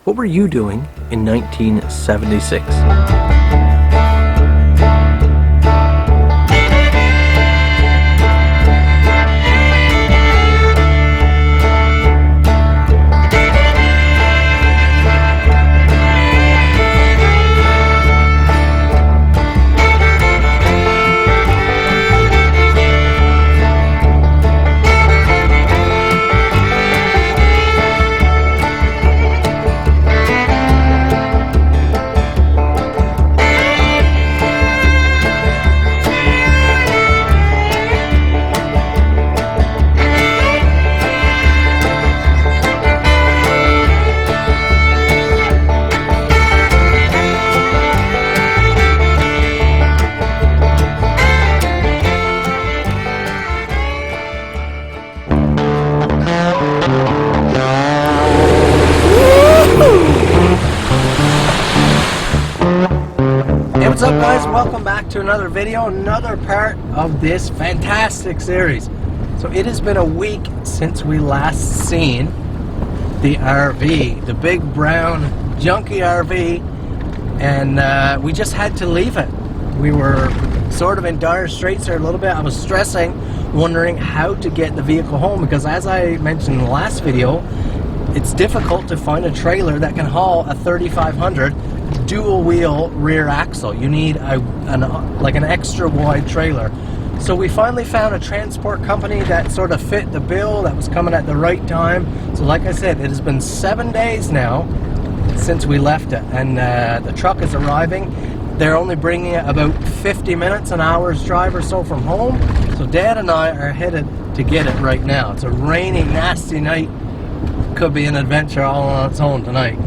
What were you doing in 1976? What's up, guys? Welcome back to another video, another part of this fantastic series. So it has been a week since we last seen the RV, the big brown junky RV, and we just had to leave it. We were sort of in dire straits there a little bit. I was stressing, wondering how to get the vehicle home, because as I mentioned in the last video, it's difficult to find a trailer that can haul a 3500 dual wheel rear axle. You need an extra wide trailer. So we finally found a transport company that sort of fit the bill, that was coming at the right time. So like I said, it has been 7 days now since we left it, and the truck is arriving. They're only bringing it about 50 minutes, an hour's drive or so from home. So Dad and I are headed to get it right now. It's a rainy, nasty night. Could be an adventure all on its own tonight.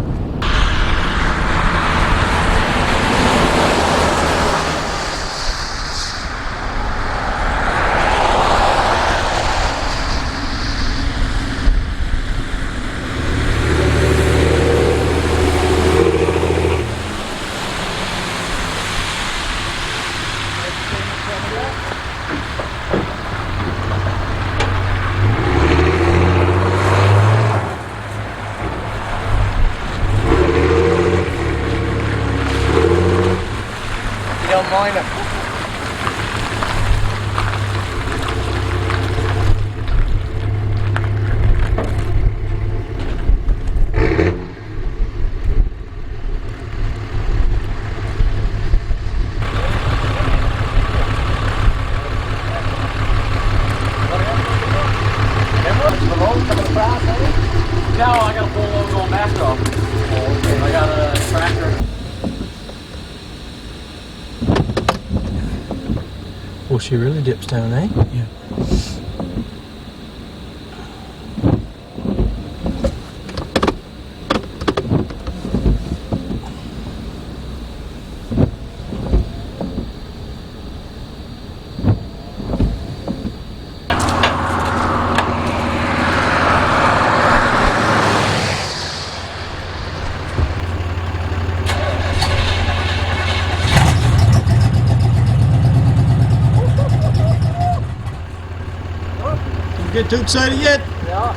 Mind it. No, I got a full load going back though. Oh, okay. I got a tractor. Well, she really dips down, eh? Yeah. Get too excited yet? Yeah.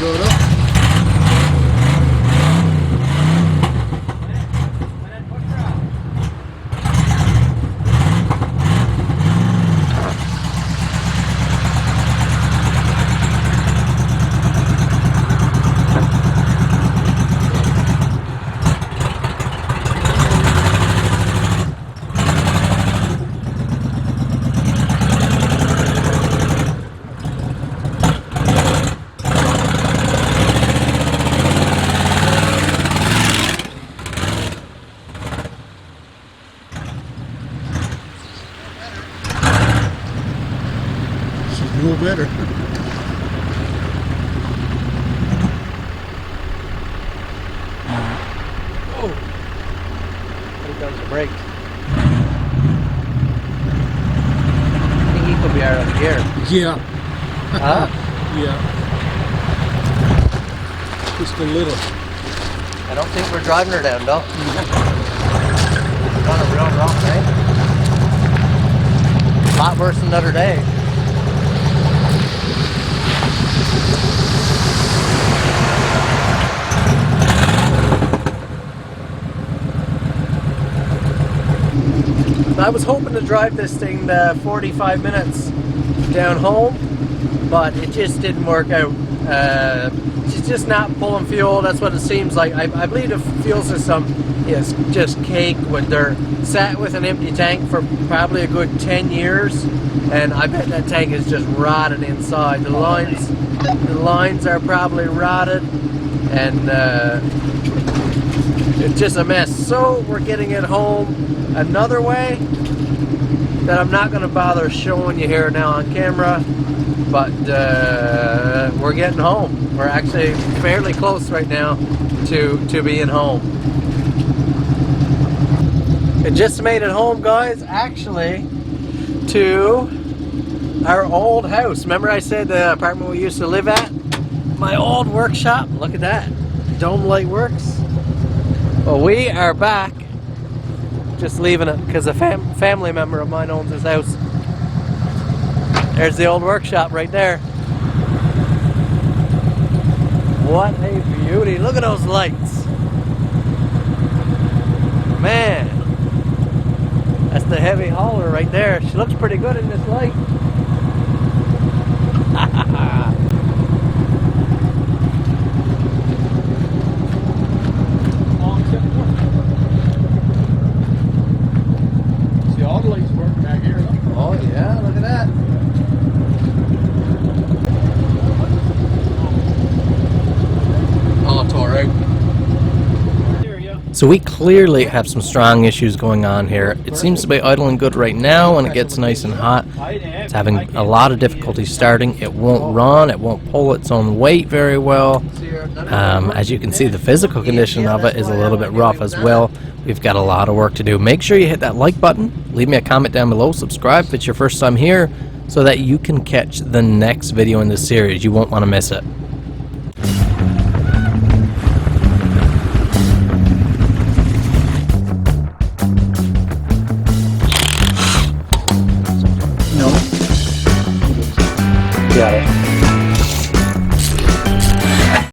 Load up. She's a little better. Oh, he does the brakes. I think he could be out of gear. Yeah. Huh? Yeah. Just a little. I don't think we're driving her down, though. On a real rough day. A lot worse than another day. I was hoping to drive this thing 45 minutes down home, but it just didn't work out. She's just not pulling fuel. That's what it seems like. I believe the fuel system is just caked with dirt. Sat with an empty tank for probably a good 10 years, and I bet that tank is just rotted inside. The lines are probably rotted, and it's just a mess. So we're getting it home another way that I'm not going to bother showing you here now on camera, but we're getting home. We're actually fairly close right now to being home. It just made it home, guys, actually, to our old house. Remember I said the apartment we used to live at? My old workshop. Look at that. Dome light works. Well, we are back. Just leaving it because a family member of mine owns this house. There's the old workshop right there. What a beauty. Look at those lights. Man. That's the heavy hauler right there. She looks pretty good in this light. See, all the lights work back here. Oh yeah, look at that. Oh, it's alright. So we clearly have some strong issues going on here. It seems to be idling good right now when it gets nice and hot. It's having a lot of difficulty starting. It won't run, it won't pull its own weight very well. As you can see, the physical condition of it is a little bit rough as well. We've got a lot of work to do. Make sure you hit that like button, leave me a comment down below, subscribe if it's your first time here, so that you can catch the next video in this series. You won't want to miss it. Got it.